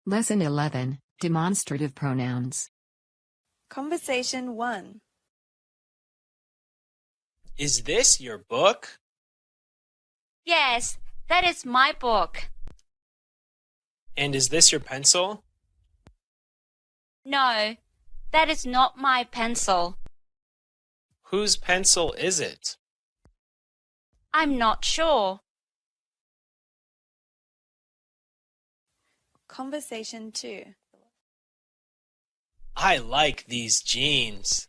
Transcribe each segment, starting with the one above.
Lesson 11, Demonstrative Pronouns. Conversation 1. Is this your book? Yes, that is my book. And is this your pencil? No, that is not my pencil. Whose pencil is it? I'm not sure. Conversation 2. I like these jeans.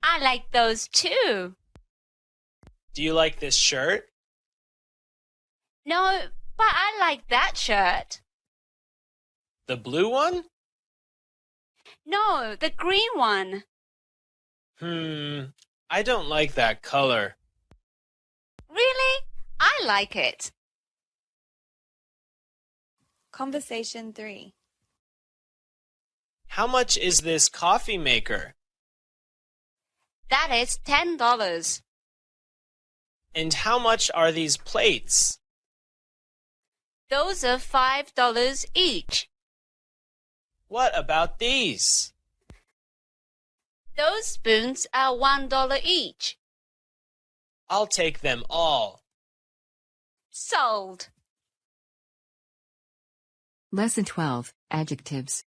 I like those too. Do you like this shirt? No, but I like that shirt. The blue one? No, the green one. I don't like that color. Really? I like it. Conversation 3. How much is this coffee maker? That is $10. And how much are these plates? Those are $5 each. What about these? Those spoons are $1 each. I'll take them all. Sold. Lesson 12, Adjectives.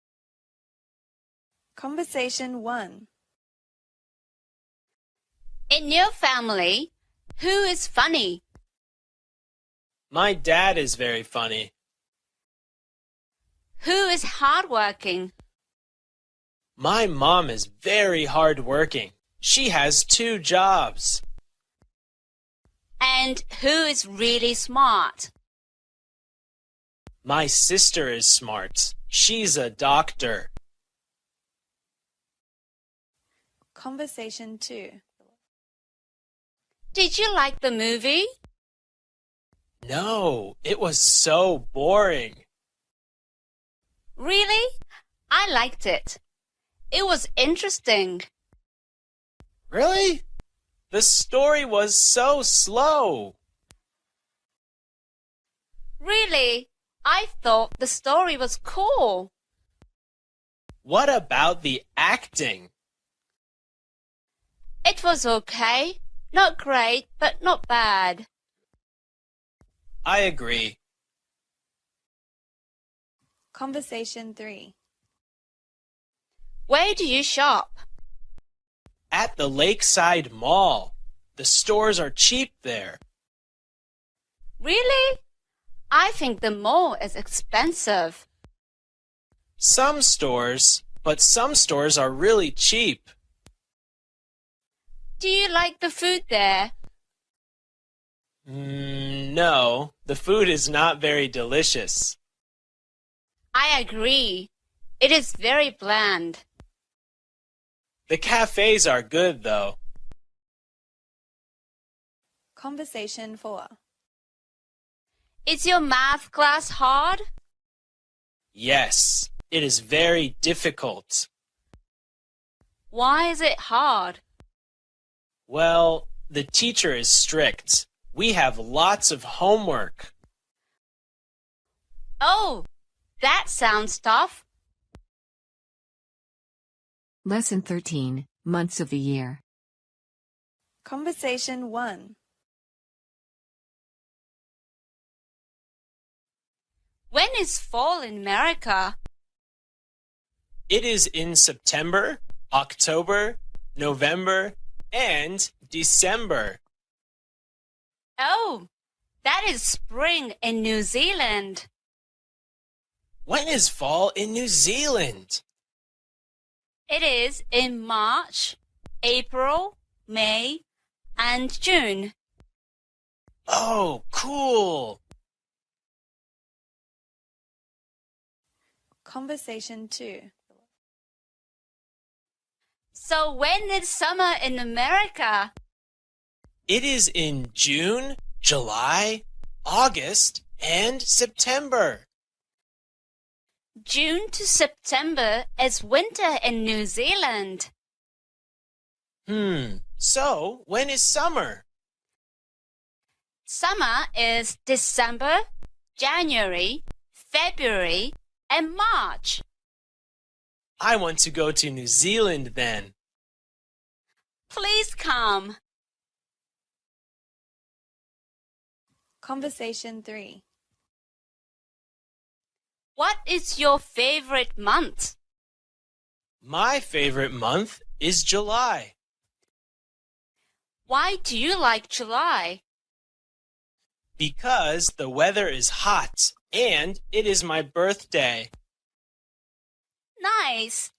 Conversation 1. In your family, who is funny? My dad is very funny. Who is hardworking? My mom is very hardworking. She has 2 jobs. And who is really smart? My sister is smart. She's a doctor. Conversation 2. Did you like the movie? No, it was so boring. Really? I liked it. It was interesting. Really? The story was so slow. Really? I thought the story was cool. What about the acting? It was okay. Not great, but not bad. I agree. Conversation 3. Where do you shop? At the Lakeside Mall. The stores are cheap there. Really? I think the mall is expensive. Some stores, but some stores are really cheap. Do you like the food there? No, the food is not very delicious. I agree. It is very bland. The cafes are good, though. Conversation 4. Is your math class hard? Yes, it is very difficult. Why is it hard? Well, the teacher is strict. We have lots of homework. Oh, that sounds tough. Lesson 13, Months of the Year. Conversation 1. When is fall in America? It is in September, October, November, and December. Oh, that is spring in New Zealand. When is fall in New Zealand? It is in March, April, May, and June. Oh, cool! Conversation 2. So when is summer in America? It is in June, July, August, and September. June to September is winter in New Zealand. So when is summer? Summer is December, January, February, and March. I want to go to New Zealand then. Please come. Conversation 3. What is your favorite month? My favorite month is July. Why do you like July? Because the weather is hot and it is my birthday. Nice.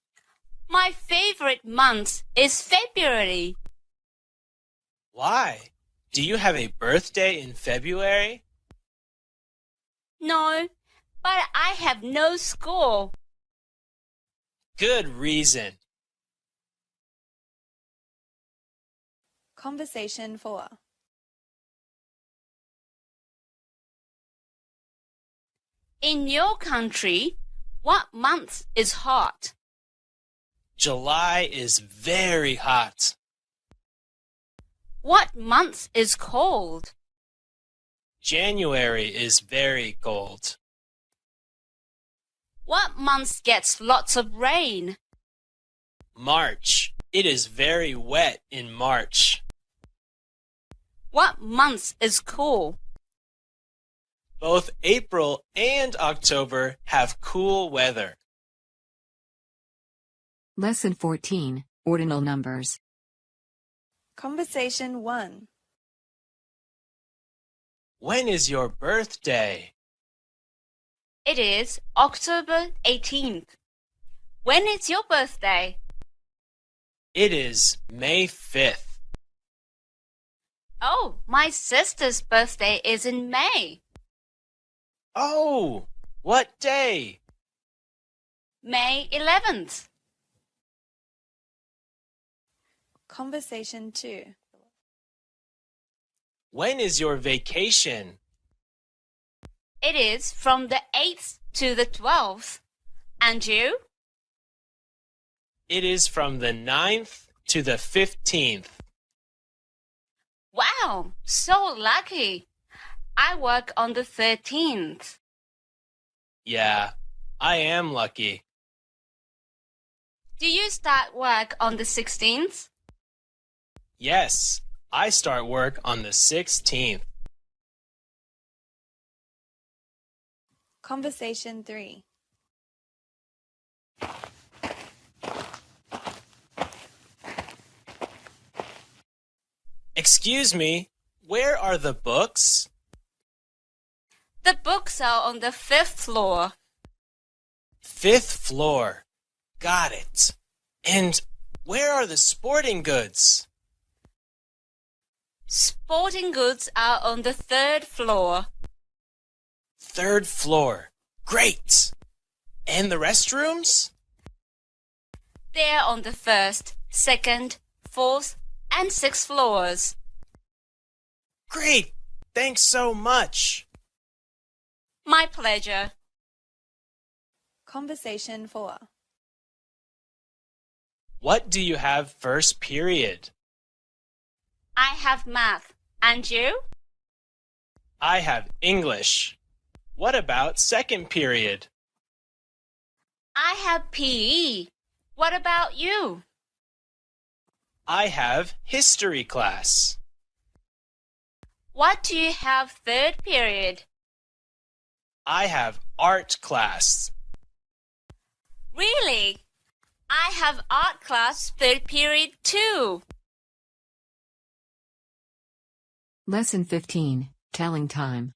My favorite month is February. Why? Do you have a birthday in February? No, but I have no school. Good reason. Conversation 4. In your country, what month is hot? July is very hot. What month is cold? January is very cold. What month gets lots of rain? March. It is very wet in March. What month is cool? Both April and October have cool weather. Lesson 14, Ordinal Numbers. Conversation 1. When is your birthday? It is October 18th. When is your birthday? It is May 5th. Oh, my sister's birthday is in May. Oh, what day? May 11th. Conversation 2. When is your vacation? It is from the 8th to the 12th. And you? It is from the 9th to the 15th. Wow, so lucky. I work on the 13th. Yeah, I am lucky. Do you start work on the 16th? Yes, I start work on the 16th. Conversation 3. Excuse me, where are the books? The books are on the 5th floor. 5th floor. Got it. And where are the sporting goods? Sporting goods are on the 3rd floor. 3rd floor. Great. And the restrooms? They're on the 1st, 2nd, 4th, and 6th floors. Great. Thanks so much. My pleasure. Conversation 4. What do you have first period? I have math. And you? I have English. What about second period? I have PE. What about you? I have history class. What do you have 3rd period? I have art class. Really? I have art class 3rd period too. Lesson 15, Telling Time.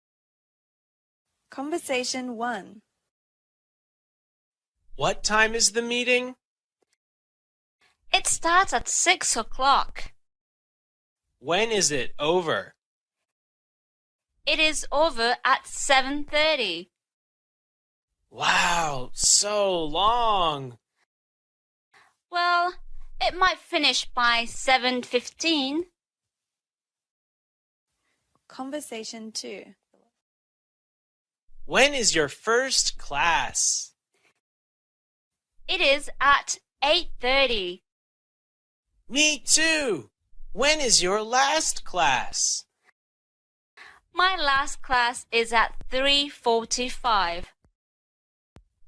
Conversation 1. What time is the meeting? It starts at 6 o'clock. When is it over? It is over at 7:30. Wow, so long. Well, it might finish by 7:15. Conversation 2. When is your first class? It is at 8:30. Me too. When is your last class? My last class is at 3:45.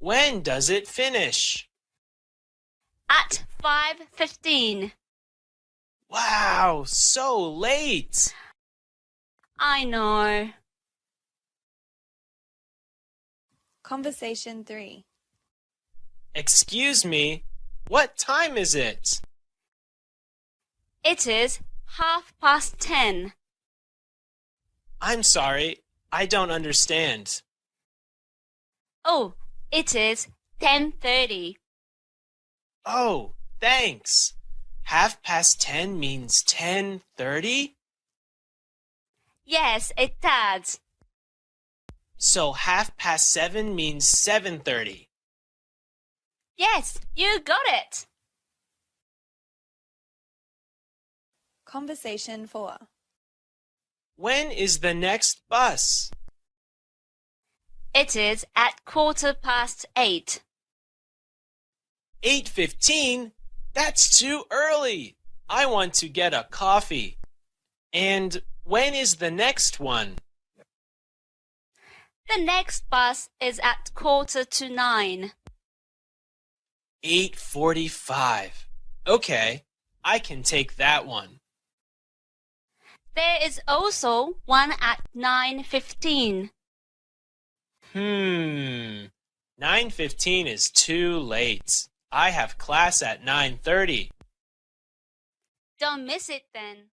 When does it finish? At 5:15. Wow, so late. I know. Conversation 3. Excuse me, what time is it? It is 10:30. I'm sorry, I don't understand. Oh, it is 10:30. Oh, thanks. 10:30 means 10:30? Yes, it does. So 7:30 means 7:30. Yes, you got it. Conversation 4. When is the next bus? It is at 8:15. 8:15? That's too early. I want to get a coffee. And when is the next one? The next bus is at 8:45. 8:45. Okay, I can take that one. There is also one at 9:15. 9:15 is too late. I have class at 9:30. Don't miss it then.